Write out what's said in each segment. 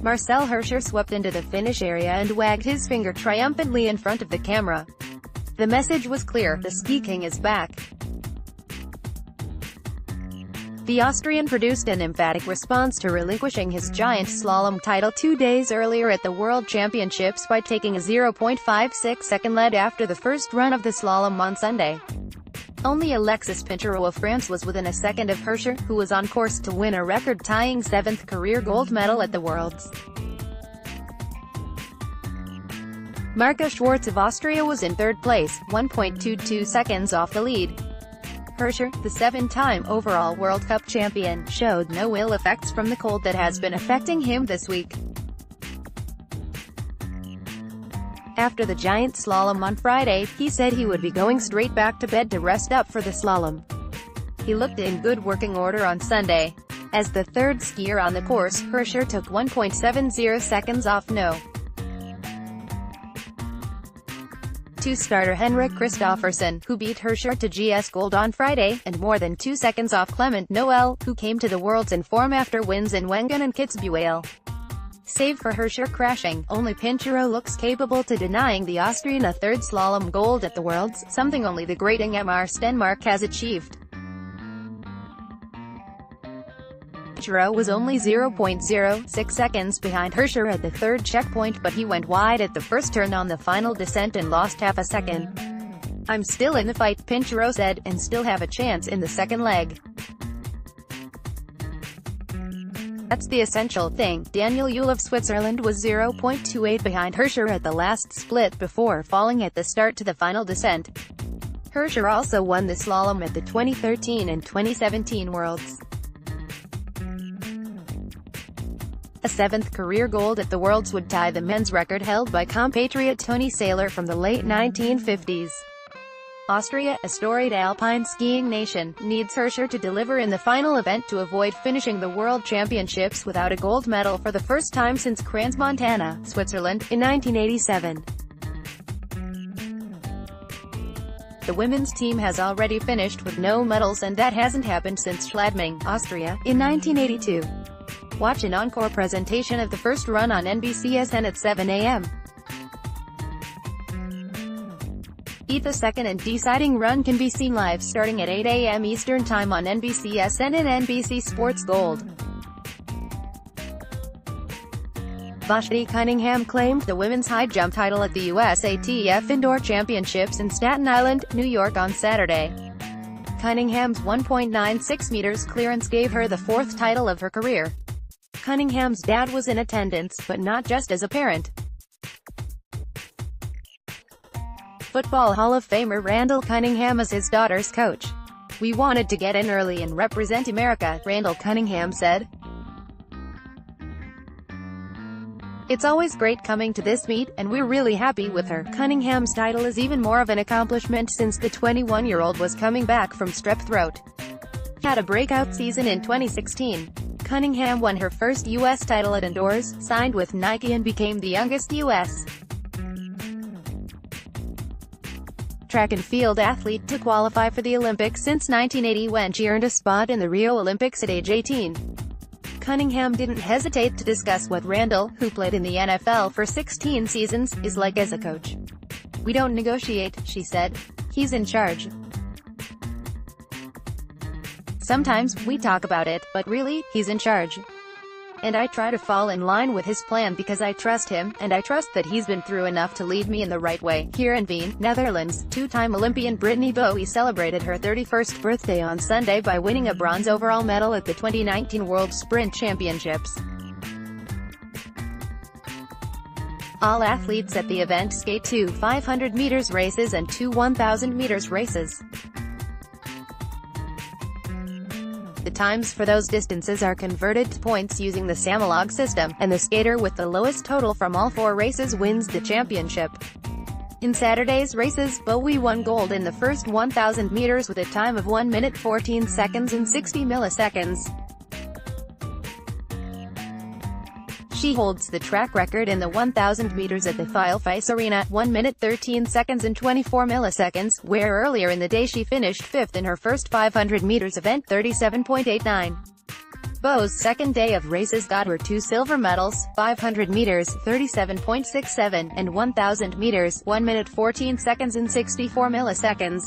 Marcel Hirscher swept into the finish area and wagged his finger triumphantly in front of the camera. The message was clear: the ski king is back. The Austrian produced an emphatic response to relinquishing his giant slalom title 2 days earlier at the World Championships by taking a 0.56-second lead after the first run of the slalom on Sunday. Only Alexis Pinturault of France was within a second of Hirscher, who was on course to win a record-tying 7th career gold medal at the Worlds. Marcel Hirscher of Austria was in third place, 1.22 seconds off the lead. Hirscher, the 7-time overall World Cup champion, showed no ill effects from the cold that has been affecting him this week. After the giant slalom on Friday, he said he would be going straight back to bed to rest up for the slalom. He looked in good working order on Sunday. As the third skier on the course, Hirscher took 1.70 seconds off no. 2 starter Henrik Kristoffersen, who beat Hirscher to GS gold on Friday, and more than 2 seconds off Clement Noel, who came to the Worlds in form after wins in Wengen and Kitzbühel. Save for Hirscher crashing, only Pinturault looks capable to denying the Austrian a third slalom gold at the Worlds, something only the great Ingemar Stenmark has achieved. Pinturault was only 0.06 seconds behind Hirscher at the third checkpoint, but he went wide at the first turn on the final descent and lost half a second. "I'm still in the fight," Pinturault said, "and still have a chance in the second leg. That's the essential thing." Daniel Yule of Switzerland was 0.28 behind Hirscher at the last split before falling at the start to the final descent. Hirscher also won the slalom at the 2013 and 2017 Worlds. A 7th career gold at the Worlds would tie the men's record held by compatriot Tony Saylor from the late 1950s. Austria, a storied alpine skiing nation, needs Hirscher to deliver in the final event to avoid finishing the World Championships without a gold medal for the first time since Crans-Montana, Switzerland, in 1987. The women's team has already finished with no medals, and that hasn't happened since Schladming, Austria, in 1982. Watch an encore presentation of the first run on NBCSN at 7 a.m. The second and deciding run can be seen live starting at 8 a.m. Eastern Time on NBCSN and NBC Sports Gold. Vashti Cunningham claimed the women's high jump title at the USATF Indoor Championships in Staten Island, New York on Saturday. Cunningham's 1.96 meters clearance gave her the 4th title of her career. Cunningham's dad was in attendance, but not just as a parent. Football Hall of Famer Randall Cunningham is his daughter's coach. "We wanted to get in early and represent America," Randall Cunningham said. "It's always great coming to this meet, and we're really happy with her." Cunningham's title is even more of an accomplishment since the 21-year-old was coming back from strep throat. Had a breakout season in 2016. Cunningham won her first U.S. title at indoors, signed with Nike, and became the youngest U.S. track and field athlete to qualify for the Olympics since 1980, when she earned a spot in the Rio Olympics at age 18. Cunningham didn't hesitate to discuss what Randall, who played in the NFL for 16 seasons, is like as a coach. "We don't negotiate," she said. "He's in charge. Sometimes we talk about it, but really, he's in charge. And I try to fall in line with his plan because I trust him, and I trust that he's been through enough to lead me in the right way." Here in Wien, Netherlands, 2-time Olympian Brittany Bowie celebrated her 31st birthday on Sunday by winning a bronze overall medal at the 2019 World Sprint Championships. All athletes at the event skate 2 500 meters races and 2 1,000 meters races. The times for those distances are converted to points using the Samolog system, and the skater with the lowest total from all 4 races wins the championship. In Saturday's races, Bowie won gold in the first 1,000 meters with a time of 1 minute 14 seconds and 60 milliseconds. She holds the track record in the 1,000 meters at the Files Arena, 1 minute 13 seconds and 24 milliseconds, where earlier in the day she finished 5th in her first 500 meters event, 37.89. Bo's second day of races got her 2 silver medals, 500 meters, 37.67, and 1000 meters, 1 minute 14 seconds and 64 milliseconds.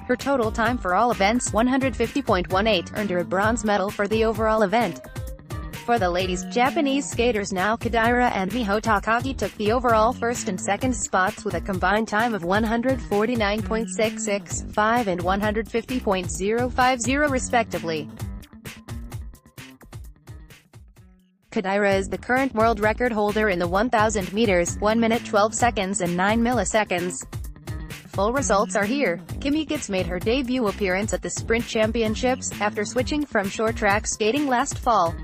Her total time for all events, 150.18, earned her a bronze medal for the overall event. For the ladies, Japanese skaters Naoki Daira and Miho Takagi took the overall first and second spots with a combined time of 149.665 and 150.050 respectively. Kadaira is the current world record holder in the 1000 meters, 1 minute 12 seconds and 9 milliseconds. Full results are here. Kimi Kitts made her debut appearance at the Sprint Championships, after switching from short track skating last fall.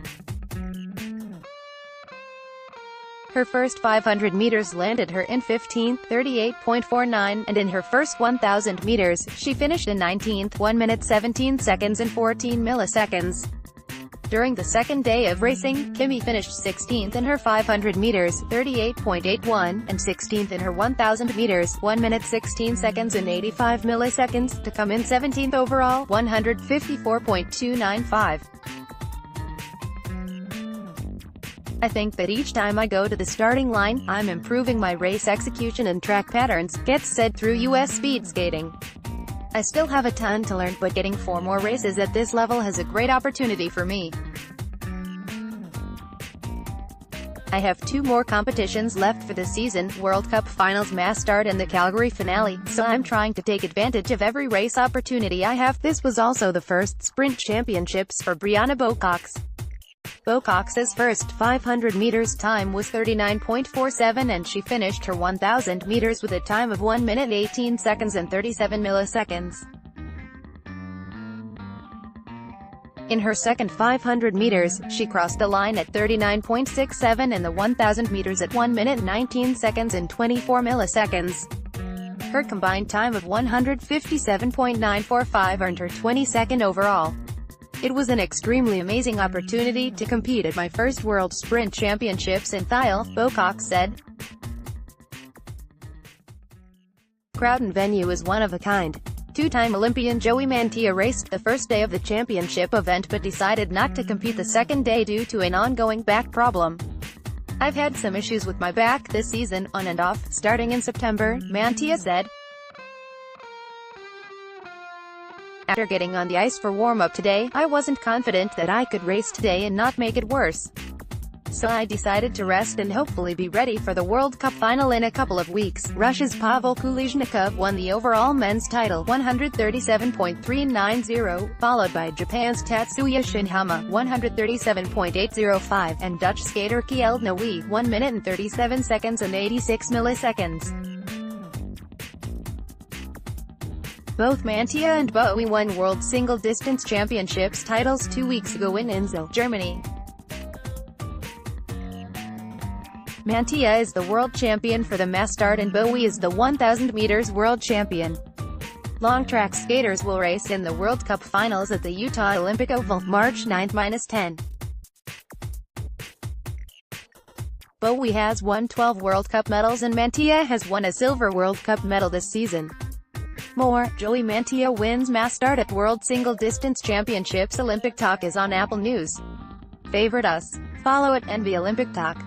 Her first 500 meters landed her in 15th, 38.49, and in her first 1000 meters, she finished in 19th, 1 minute 17 seconds and 14 milliseconds. During the second day of racing, Kimi finished 16th in her 500 meters, 38.81, and 16th in her 1000 meters, 1 minute 16 seconds and 85 milliseconds, to come in 17th overall, 154.295. I think that each time I go to the starting line, I'm improving my race execution and track patterns, Kitts said through US Speed Skating. I still have a ton to learn, but getting 4 more races at this level has a great opportunity for me. I have 2 more competitions left for the season, World Cup Finals Mass Start and the Calgary Finale, so I'm trying to take advantage of every race opportunity I have. This was also the first Sprint Championships for Brianna Bocox. Bocox's first 500 meters time was 39.47 and she finished her 1000 meters with a time of 1 minute 18 seconds and 37 milliseconds. In her second 500 meters, she crossed the line at 39.67 and the 1000 meters at 1 minute 19 seconds and 24 milliseconds. Her combined time of 157.945 earned her 22nd overall. It was an extremely amazing opportunity to compete at my first World Sprint Championships in Thiel, Bocox said. Crowd and venue is one of a kind. 2-time Olympian Joey Mantilla raced the first day of the championship event but decided not to compete the second day due to an ongoing back problem. I've had some issues with my back this season, on and off, starting in September, Mantilla said. After getting on the ice for warm-up today, I wasn't confident that I could race today and not make it worse. So I decided to rest and hopefully be ready for the World Cup final in a couple of weeks. Russia's Pavel Kulishnikov won the overall men's title, 137.390, followed by Japan's Tatsuya Shinhama, 137.805, and Dutch skater Kjeld Noe, 1 minute and 37 seconds and 86 milliseconds. Both Mantilla and Bowie won World Single Distance Championships titles 2 weeks ago in Innsbruck, Germany. Mantilla is the world champion for the mass start and Bowie is the 1000 meters world champion. Long track skaters will race in the World Cup Finals at the Utah Olympic Oval, March 9-10. Bowie has won 12 World Cup medals and Mantilla has won a silver World Cup medal this season. More, Joey Mantilla wins mass start at World Single Distance Championships. Olympic Talk is on Apple News. Favorite us. Follow at NB Olympic Talk.